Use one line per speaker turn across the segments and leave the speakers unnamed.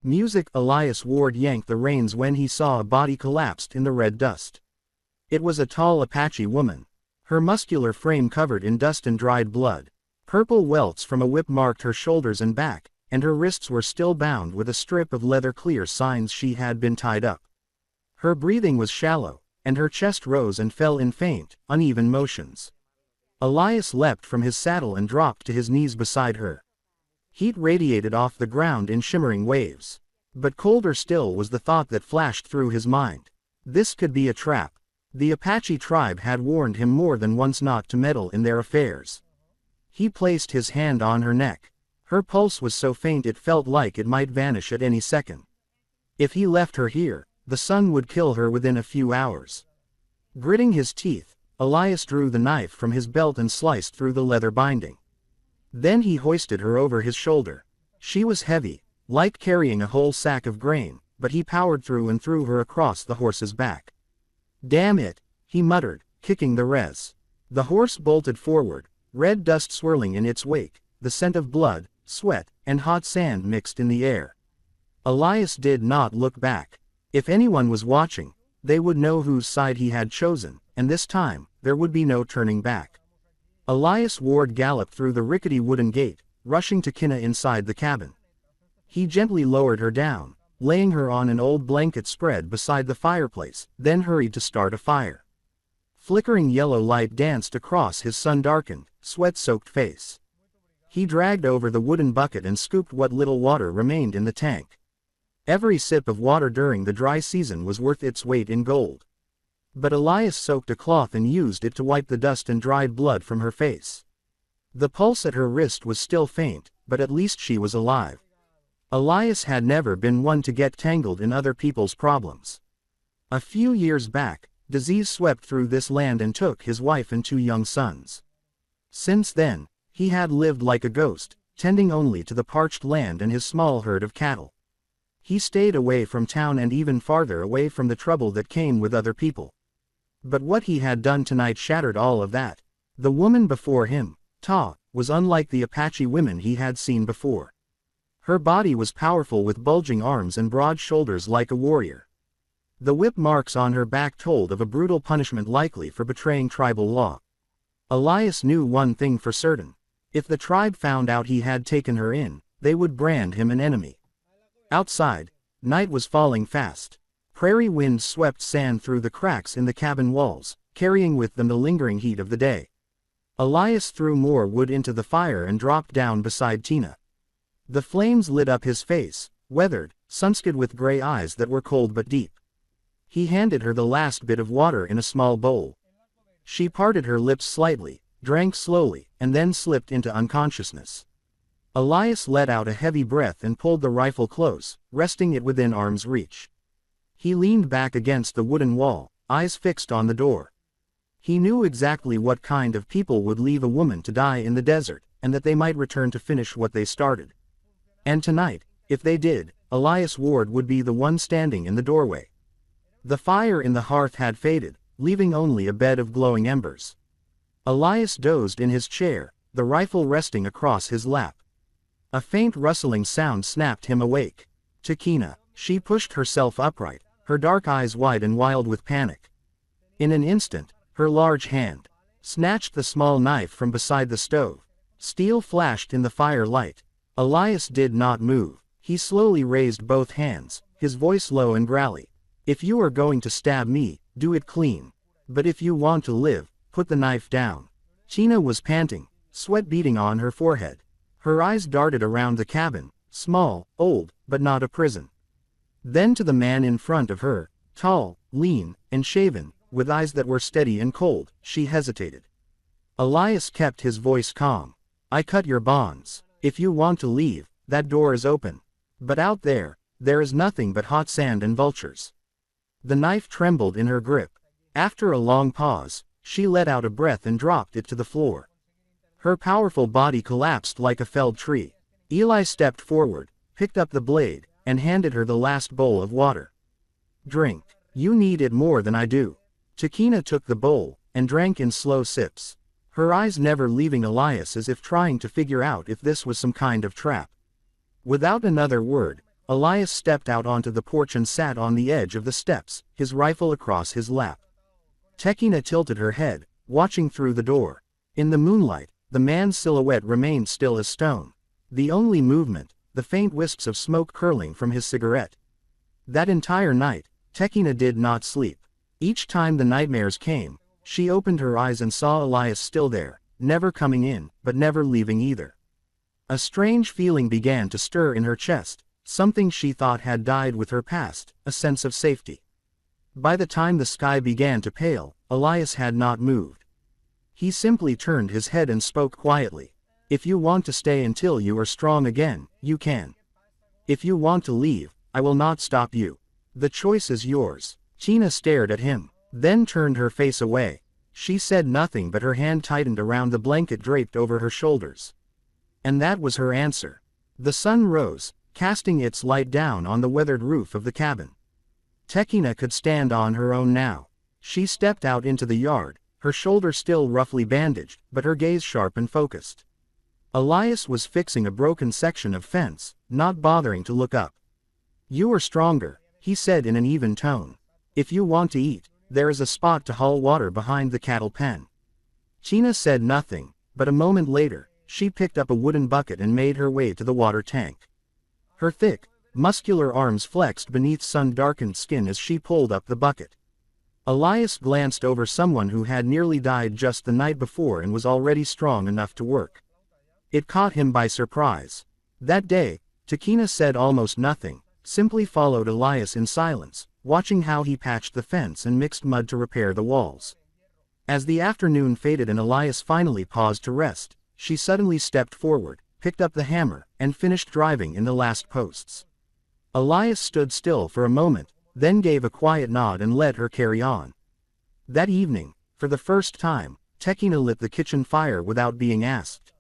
Music. Elias Ward yanked the reins when he saw a body collapsed in the red dust. It was a tall Apache woman. Her muscular frame covered in dust and dried blood. Purple welts from a whip marked her shoulders and back, and her wrists were still bound with a strip of leather, clear signs she had been tied up. Her breathing was shallow, and her chest rose and fell in faint, uneven motions. Elias leapt from his saddle and dropped to his knees beside her. Heat radiated off the ground in shimmering waves. But colder still was the thought that flashed through his mind. This could be a trap. The Apache tribe had warned him more than once not to meddle in their affairs. He placed his hand on her neck. Her pulse was so faint it felt like it might vanish at any second. If he left her here, the sun would kill her within a few hours. Gritting his teeth, Elias drew the knife from his belt and sliced through the leather binding. Then he hoisted her over his shoulder. She was heavy, like carrying a whole sack of grain, but he powered through and threw her across the horse's back. "Damn it," he muttered, kicking the res. The horse bolted forward, red dust swirling in its wake, the scent of blood, sweat, and hot sand mixed in the air. Elias did not look back. If anyone was watching, they would know whose side he had chosen, and this time, there would be no turning back. Elias Ward galloped through the rickety wooden gate, rushing to Kina inside the cabin. He gently lowered her down, laying her on an old blanket spread beside the fireplace, then hurried to start a fire. Flickering yellow light danced across his sun-darkened, sweat-soaked face. He dragged over the wooden bucket and scooped what little water remained in the tank. Every sip of water during the dry season was worth its weight in gold. But Elias soaked a cloth and used it to wipe the dust and dried blood from her face. The pulse at her wrist was still faint, but at least she was alive. Elias had never been one to get tangled in other people's problems. A few years back, disease swept through this land and took his wife and 2 young sons. Since then, he had lived like a ghost, tending only to the parched land and his small herd of cattle. He stayed away from town and even farther away from the trouble that came with other people. But what he had done tonight shattered all of that. The woman before him, Ta, was unlike the Apache women he had seen before. Her body was powerful with bulging arms and broad shoulders like a warrior. The whip marks on her back told of a brutal punishment likely for betraying tribal law. Elias knew one thing for certain. If the tribe found out he had taken her in, they would brand him an enemy. Outside, night was falling fast. Prairie winds swept sand through the cracks in the cabin walls, carrying with them the lingering heat of the day. Elias threw more wood into the fire and dropped down beside Tina. The flames lit up his face, weathered, sun-skid with gray eyes that were cold but deep. He handed her the last bit of water in a small bowl. She parted her lips slightly, drank slowly, and then slipped into unconsciousness. Elias let out a heavy breath and pulled the rifle close, resting it within arm's reach. He leaned back against the wooden wall, eyes fixed on the door. He knew exactly what kind of people would leave a woman to die in the desert, and that they might return to finish what they started. And tonight, if they did, Elias Ward would be the one standing in the doorway. The fire in the hearth had faded, leaving only a bed of glowing embers. Elias dozed in his chair, the rifle resting across his lap. A faint rustling sound snapped him awake. Kina. She pushed herself upright, her dark eyes wide and wild with panic. In an instant, her large hand snatched the small knife from beside the stove. Steel flashed in the firelight. Elias did not move. He slowly raised both hands, his voice low and growly. "If you are going to stab me, do it clean. But if you want to live, put the knife down." Tina was panting, sweat beading on her forehead. Her eyes darted around the cabin, small, old, but not a prison. Then to the man in front of her, tall, lean, and shaven, with eyes that were steady and cold, she hesitated. Elias kept his voice calm. "I cut your bonds. If you want to leave, that door is open. But out there is nothing but hot sand and vultures." The knife trembled in her grip. After a long pause, she let out a breath and dropped it to the floor. Her powerful body collapsed like a felled tree. Eli stepped forward, picked up the blade, and handed her the last bowl of water. "Drink. You need it more than I do." Kina took the bowl, and drank in slow sips. Her eyes never leaving Elias as if trying to figure out if this was some kind of trap. Without another word, Elias stepped out onto the porch and sat on the edge of the steps, his rifle across his lap. Tekina tilted her head, watching through the door. In the moonlight, the man's silhouette remained still as stone. The only movement, the faint wisps of smoke curling from his cigarette. That entire night, Tekina did not sleep. Each time the nightmares came, she opened her eyes and saw Elias still there, never coming in, but never leaving either. A strange feeling began to stir in her chest, something she thought had died with her past, a sense of safety. By the time the sky began to pale, Elias had not moved. He simply turned his head and spoke quietly. If you want to stay until you are strong again, you can. If you want to leave, I will not stop you. The choice is yours. Tina stared at him, then turned her face away. She said nothing, but her hand tightened around the blanket draped over her shoulders. And that was her answer. The sun rose, casting its light down on the weathered roof of the cabin. Tekina could stand on her own now. She stepped out into the yard, her shoulder still roughly bandaged, but her gaze sharp and focused. Elias was fixing a broken section of fence, not bothering to look up. You are stronger, he said in an even tone. If you want to eat, there is a spot to haul water behind the cattle pen. Tina said nothing, but a moment later, she picked up a wooden bucket and made her way to the water tank. Her thick, muscular arms flexed beneath sun-darkened skin as she pulled up the bucket. Elias glanced over someone who had nearly died just the night before and was already strong enough to work. It caught him by surprise. That day, Tekina said almost nothing, simply followed Elias in silence, watching how he patched the fence and mixed mud to repair the walls. As the afternoon faded and Elias finally paused to rest, she suddenly stepped forward, picked up the hammer, and finished driving in the last posts. Elias stood still for a moment, then gave a quiet nod and let her carry on. That evening, for the first time, Tekina lit the kitchen fire without being asked.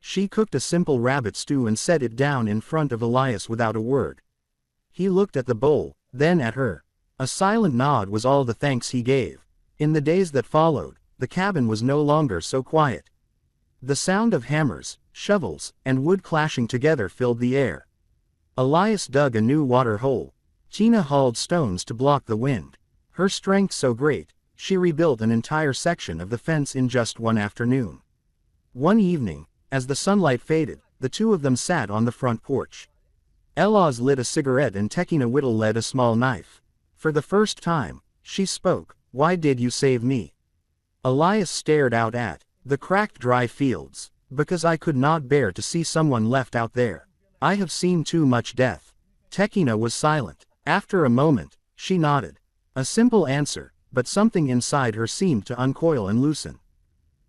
She cooked a simple rabbit stew and set it down in front of Elias without a word. He looked at the bowl, then at her. A silent nod was all the thanks he gave. In the days that followed, the cabin was no longer so quiet. The sound of hammers, shovels, and wood clashing together filled the air. Elias dug a new water hole. Tina hauled stones to block the wind. Her strength so great, she rebuilt an entire section of the fence in just one afternoon. One evening, as the sunlight faded, the two of them sat on the front porch. Elias lit a cigarette and Tekina Whittle led a small knife. For the first time, she spoke. Why did you save me? Elias stared out at the cracked dry fields. Because I could not bear to see someone left out there. I have seen too much death. Tekina was silent. After a moment, she nodded. A simple answer, but something inside her seemed to uncoil and loosen.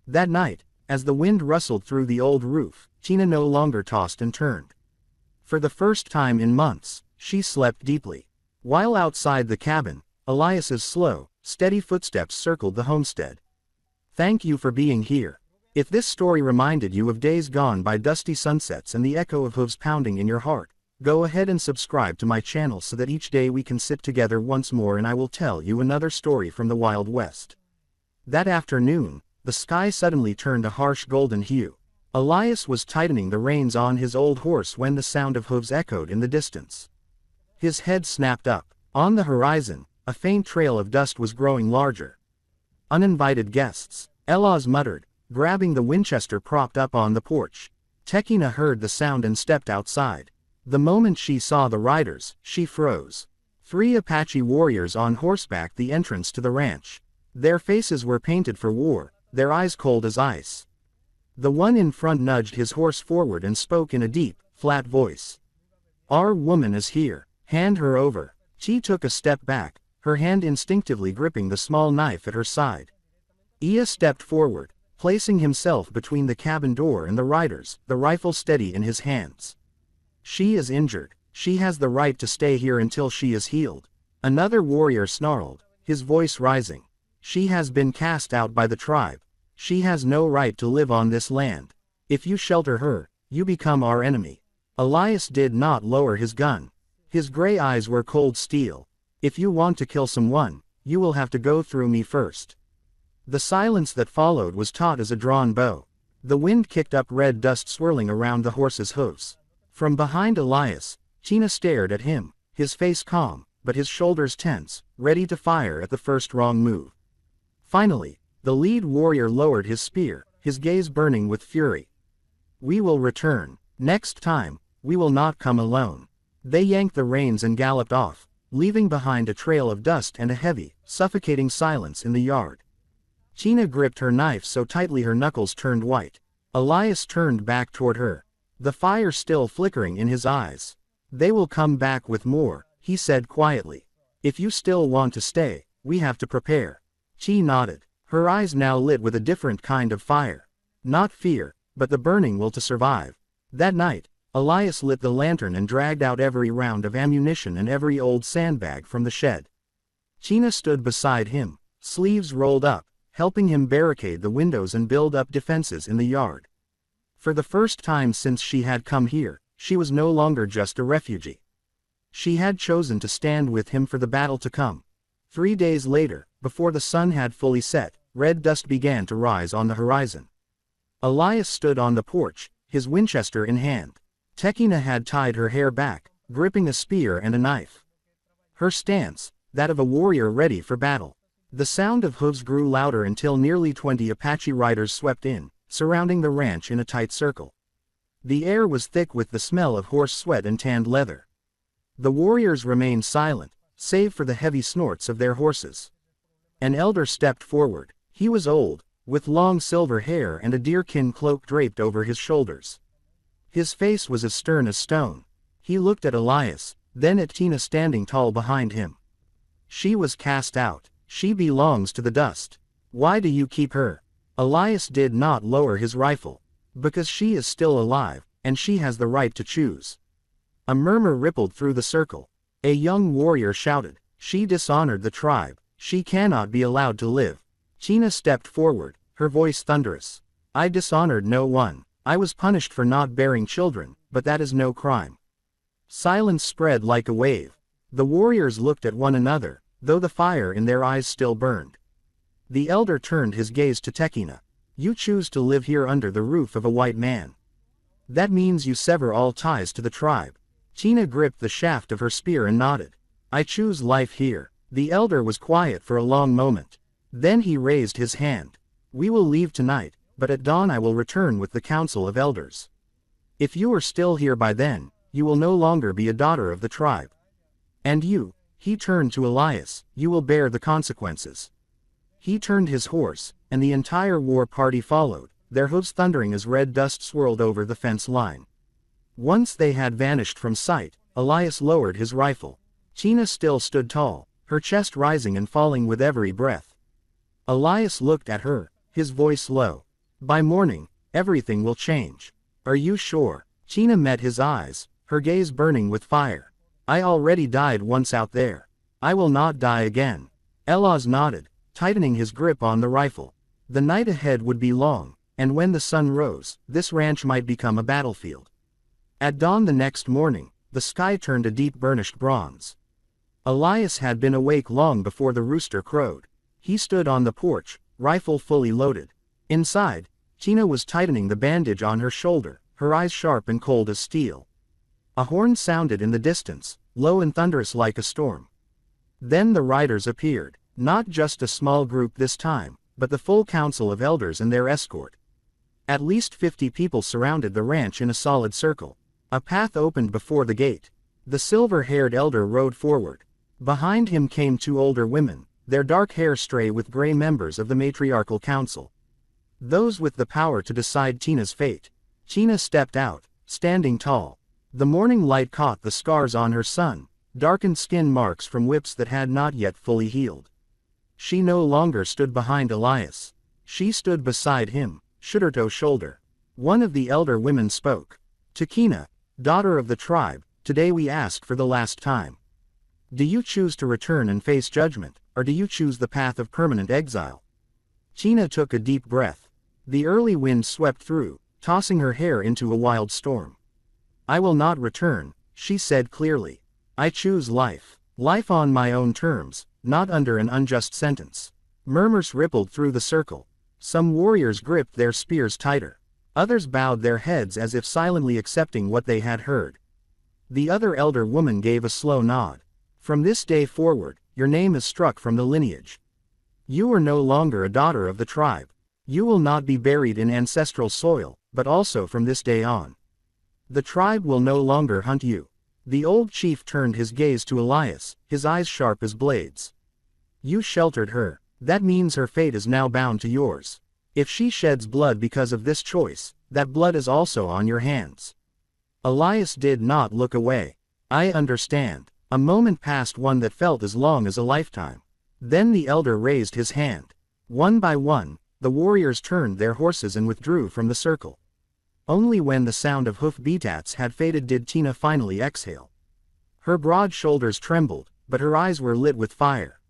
That night, as the wind rustled through the old roof, Tina no longer tossed and turned. For the first time in months, she slept deeply. While outside the cabin, Elias's slow, steady footsteps circled the homestead. Thank you for being here. If this story reminded you of days gone by, dusty sunsets, and the echo of hooves pounding in your heart, go ahead and subscribe to my channel so that each day we can sit together once more and I will tell you another story from the Wild West. That afternoon, the sky suddenly turned a harsh golden hue. Elias was tightening the reins on his old horse when the sound of hooves echoed in the distance. His head snapped up. On the horizon, a faint trail of dust was growing larger. Uninvited guests, Elias muttered, grabbing the Winchester propped up on the porch. Tekina heard the sound and stepped outside. The moment she saw the riders, she froze. 3 Apache warriors on horseback, the entrance to the ranch. Their faces were painted for war, their eyes cold as ice. The one in front nudged his horse forward and spoke in a deep, flat voice. Our woman is here. Hand her over. She took a step back, her hand instinctively gripping the small knife at her side. Ia stepped forward, placing himself between the cabin door and the riders, the rifle steady in his hands. She is injured. She has the right to stay here until she is healed. Another warrior snarled, his voice rising. She has been cast out by the tribe. She has no right to live on this land. If you shelter her, you become our enemy. Elias did not lower his gun. His gray eyes were cold steel. If you want to kill someone, you will have to go through me first. The silence that followed was taut as a drawn bow. The wind kicked up red dust swirling around the horse's hooves. From behind Elias, Tina stared at him, his face calm, but his shoulders tense, ready to fire at the first wrong move. Finally, the lead warrior lowered his spear, his gaze burning with fury. "We will return. Next time, we will not come alone." They yanked the reins and galloped off, leaving behind a trail of dust and a heavy, suffocating silence in the yard. Tina gripped her knife so tightly her knuckles turned white. Elias turned back toward her, the fire still flickering in his eyes. "They will come back with more," he said quietly. "If you still want to stay, we have to prepare." She nodded, her eyes now lit with a different kind of fire. Not fear, but the burning will to survive. That night, Elias lit the lantern and dragged out every round of ammunition and every old sandbag from the shed. Tina stood beside him, sleeves rolled up, helping him barricade the windows and build up defenses in the yard. For the first time since she had come here, she was no longer just a refugee. She had chosen to stand with him for the battle to come. 3 days later, before the sun had fully set, red dust began to rise on the horizon. Elias stood on the porch, his Winchester in hand. Tekina had tied her hair back, gripping a spear and a knife. Her stance, that of a warrior ready for battle. The sound of hooves grew louder until nearly 20 Apache riders swept in, surrounding the ranch in a tight circle. The air was thick with the smell of horse sweat and tanned leather. The warriors remained silent, save for the heavy snorts of their horses. An elder stepped forward. He was old, with long silver hair and a deerskin cloak draped over his shoulders. His face was as stern as stone. He looked at Elias, then at Tina standing tall behind him. "She was cast out. She belongs to the dust. Why do you keep her?" Elias did not lower his rifle. "Because she is still alive, and she has the right to choose." A murmur rippled through the circle. A young warrior shouted, "She dishonored the tribe. She cannot be allowed to live." Tina stepped forward, her voice thunderous. "I dishonored no one. I was punished for not bearing children, but that is no crime." Silence spread like a wave. The warriors looked at one another, though the fire in their eyes still burned. The elder turned his gaze to Tekina. "You choose to live here under the roof of a white man. That means you sever all ties to the tribe." Tina gripped the shaft of her spear and nodded. "I choose life here." The elder was quiet for a long moment. Then he raised his hand. "We will leave tonight, but at dawn I will return with the council of elders. If you are still here by then, you will no longer be a daughter of the tribe. And you," he turned to Elias, "you will bear the consequences." He turned his horse, and the entire war party followed, their hooves thundering as red dust swirled over the fence line. Once they had vanished from sight, Elias lowered his rifle. Tina still stood tall, her chest rising and falling with every breath. Elias looked at her, his voice low. "By morning, everything will change. Are you sure?" Tina met his eyes, her gaze burning with fire. "I already died once out there. I will not die again." Elias nodded, tightening his grip on the rifle. The night ahead would be long, and when the sun rose, this ranch might become a battlefield. At dawn the next morning, the sky turned a deep burnished bronze. Elias had been awake long before the rooster crowed. He stood on the porch, rifle fully loaded. Inside, Tina was tightening the bandage on her shoulder, her eyes sharp and cold as steel. A horn sounded in the distance, low and thunderous like a storm. Then the riders appeared, not just a small group this time, but the full council of elders and their escort. At least 50 people surrounded the ranch in a solid circle. A path opened before the gate. The silver-haired elder rode forward. Behind him came 2 older women, their dark hair stray with gray members of the matriarchal council. Those with the power to decide Tina's fate. Tina stepped out, standing tall. The morning light caught the scars on her son, darkened skin marks from whips that had not yet fully healed. She no longer stood behind Elias. She stood beside him, shoulder to shoulder. One of the elder women spoke. "Tekina, daughter of the tribe, today we ask for the last time. Do you choose to return and face judgment, or do you choose the path of permanent exile?" Tina took a deep breath. The early wind swept through, tossing her hair into a wild storm. "I will not return," she said clearly. "I choose life. Life on my own terms, not under an unjust sentence." Murmurs rippled through the circle. Some warriors gripped their spears tighter. Others bowed their heads as if silently accepting what they had heard. The other elder woman gave a slow nod. From this day forward, your name is struck from the lineage. You are no longer a daughter of the tribe. You will not be buried in ancestral soil, but also from this day on. The tribe will no longer hunt you. The old chief turned his gaze to Elias, his eyes sharp as blades. You sheltered her. That means her fate is now bound to yours. If she sheds blood because of this choice, that blood is also on your hands. Elias did not look away. I understand. A moment passed, one that felt as long as a lifetime. Then the elder raised his hand. One by one, the warriors turned their horses and withdrew from the circle. Only when the sound of hoof-beats had faded did Tina finally exhale. Her broad shoulders trembled, but her eyes were lit with fire.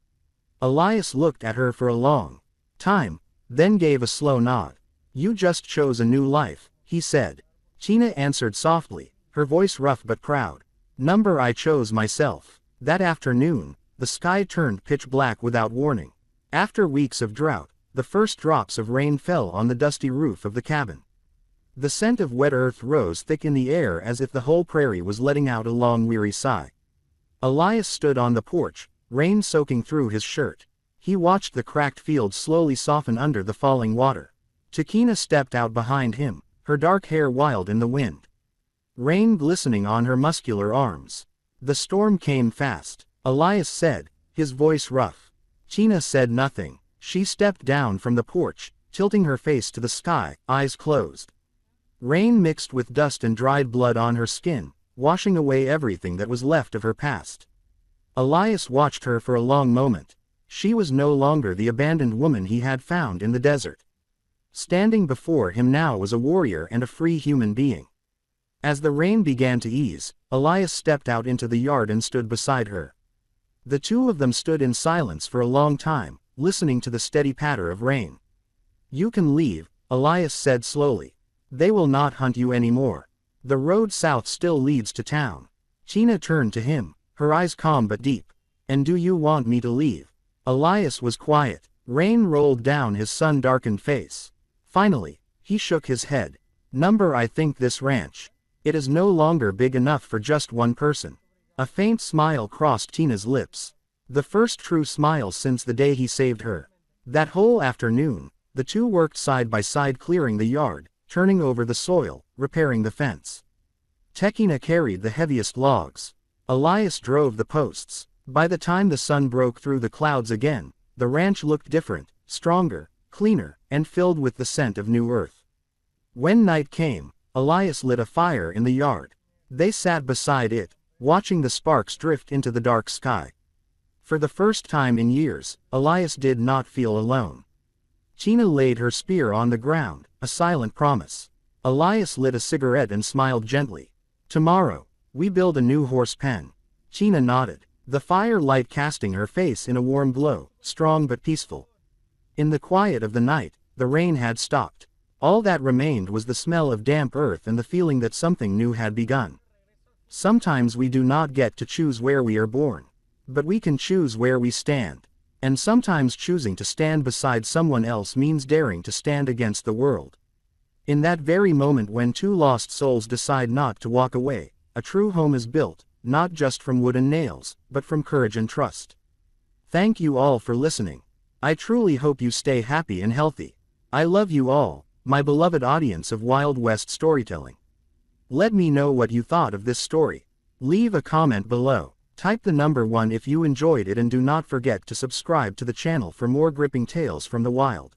Elias looked at her for a long time, then gave a slow nod. You just chose a new life, he said. Tina answered softly, her voice rough but proud. Number I chose myself. That afternoon, the sky turned pitch black without warning. After weeks of drought, the first drops of rain fell on the dusty roof of the cabin. The scent of wet earth rose thick in the air as if the whole prairie was letting out a long weary sigh. Elias stood on the porch, rain soaking through his shirt. He watched the cracked fields slowly soften under the falling water. Takina stepped out behind him, her dark hair wild in the wind. Rain glistening on her muscular arms. The storm came fast, Elias said, his voice rough. Tina said nothing. She stepped down from the porch, tilting her face to the sky, eyes closed. Rain mixed with dust and dried blood on her skin, washing away everything that was left of her past. Elias watched her for a long moment. She was no longer the abandoned woman he had found in the desert. Standing before him now was a warrior and a free human being. As the rain began to ease, Elias stepped out into the yard and stood beside her. The two of them stood in silence for a long time, listening to the steady patter of rain. You can leave, Elias said slowly. They will not hunt you anymore. The road south still leads to town. Tina turned to him, her eyes calm but deep. And do you want me to leave? Elias was quiet. Rain rolled down his sun-darkened face. Finally, he shook his head. Number I think this ranch. It is no longer big enough for just one person. A faint smile crossed Tina's lips. The first true smile since the day he saved her. That whole afternoon, the two worked side by side clearing the yard, turning over the soil, repairing the fence. Takina carried the heaviest logs. Elias drove the posts. By the time the sun broke through the clouds again, the ranch looked different, stronger, cleaner, and filled with the scent of new earth. When night came, Elias lit a fire in the yard. They sat beside it, watching the sparks drift into the dark sky. For the first time in years, Elias did not feel alone. Tina laid her spear on the ground, a silent promise. Elias lit a cigarette and smiled gently. Tomorrow, we build a new horse pen. Tina nodded, the firelight casting her face in a warm glow, strong but peaceful. In the quiet of the night, the rain had stopped. All that remained was the smell of damp earth and the feeling that something new had begun. Sometimes we do not get to choose where we are born. But we can choose where we stand. And sometimes choosing to stand beside someone else means daring to stand against the world. In that very moment when two lost souls decide not to walk away, a true home is built, not just from wood and nails, but from courage and trust. Thank you all for listening. I truly hope you stay happy and healthy. I love you all, my beloved audience of Wild West storytelling. Let me know what you thought of this story. Leave a comment below. Type the number 1 if you enjoyed it and do not forget to subscribe to the channel for more gripping tales from the wild.